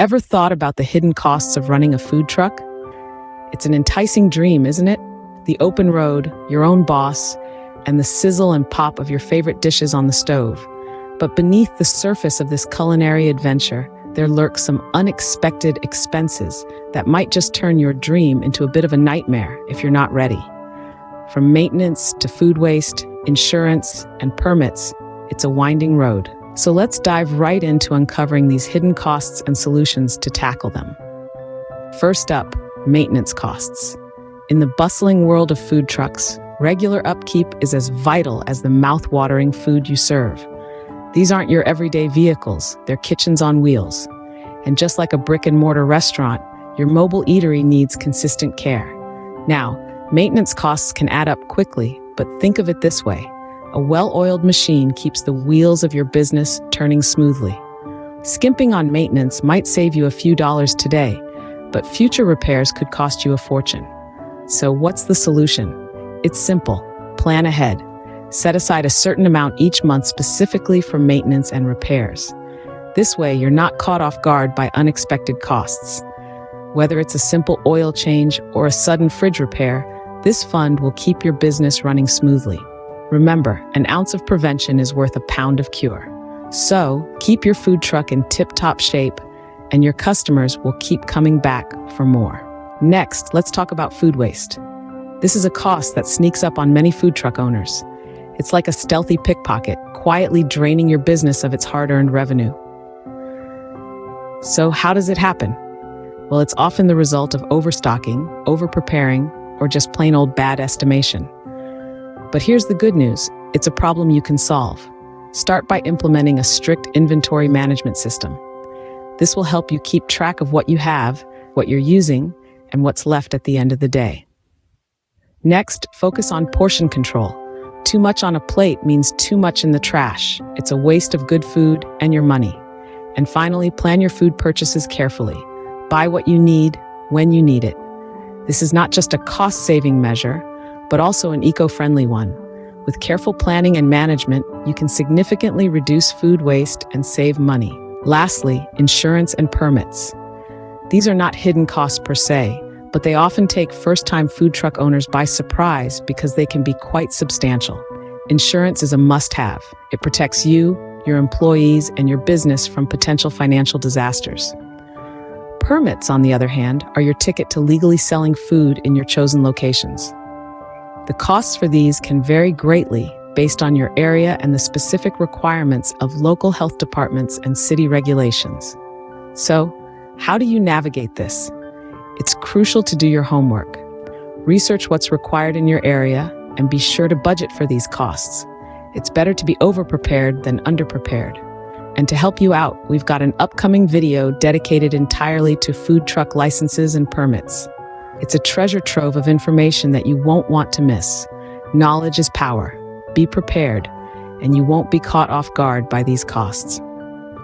Ever thought about the hidden costs of running a food truck? It's an enticing dream, isn't it? The open road, your own boss, and the sizzle and pop of your favorite dishes on the stove. But beneath the surface of this culinary adventure, there lurks some unexpected expenses that might just turn your dream into a bit of a nightmare if you're not ready. From maintenance to food waste, insurance, and permits, it's a winding road. So let's dive right into uncovering these hidden costs and solutions to tackle them. First up, maintenance costs. In the bustling world of food trucks, regular upkeep is as vital as the mouth-watering food you serve. These aren't your everyday vehicles, they're kitchens on wheels. And just like a brick-and-mortar restaurant, your mobile eatery needs consistent care. Now, maintenance costs can add up quickly, but think of it this way. A well-oiled machine keeps the wheels of your business turning smoothly. Skimping on maintenance might save you a few dollars today, but future repairs could cost you a fortune. So what's the solution? It's simple. Plan ahead. Set aside a certain amount each month specifically for maintenance and repairs. This way, you're not caught off guard by unexpected costs. Whether it's a simple oil change or a sudden fridge repair, this fund will keep your business running smoothly. Remember, an ounce of prevention is worth a pound of cure. So, keep your food truck in tip-top shape, and your customers will keep coming back for more. Next, let's talk about food waste. This is a cost that sneaks up on many food truck owners. It's like a stealthy pickpocket, quietly draining your business of its hard-earned revenue. So how does it happen? Well, it's often the result of overstocking, over-preparing, or just plain old bad estimation. But here's the good news. It's a problem you can solve. Start by implementing a strict inventory management system. This will help you keep track of what you have, what you're using, and what's left at the end of the day. Next, focus on portion control. Too much on a plate means too much in the trash. It's a waste of good food and your money. And finally, plan your food purchases carefully. Buy what you need, when you need it. This is not just a cost-saving measure, but also an eco-friendly one. With careful planning and management, you can significantly reduce food waste and save money. Lastly, insurance and permits. These are not hidden costs per se, but they often take first-time food truck owners by surprise because they can be quite substantial. Insurance is a must-have. It protects you, your employees, and your business from potential financial disasters. Permits, on the other hand, are your ticket to legally selling food in your chosen locations. The costs for these can vary greatly based on your area and the specific requirements of local health departments and city regulations. So, how do you navigate this? It's crucial to do your homework. Research what's required in your area and be sure to budget for these costs. It's better to be over-prepared than under-prepared. And to help you out, we've got an upcoming video dedicated entirely to food truck licenses and permits. It's a treasure trove of information that you won't want to miss. Knowledge is power. Be prepared, and you won't be caught off guard by these costs.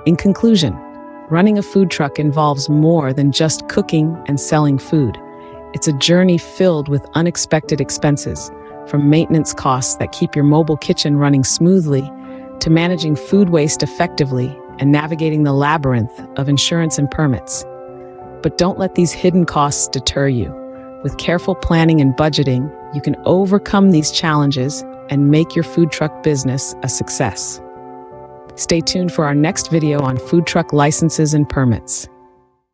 In conclusion, running a food truck involves more than just cooking and selling food. It's a journey filled with unexpected expenses, from maintenance costs that keep your mobile kitchen running smoothly to managing food waste effectively and navigating the labyrinth of insurance and permits. But don't let these hidden costs deter you. With careful planning and budgeting, you can overcome these challenges and make your food truck business a success. Stay tuned for our next video on food truck licenses and permits.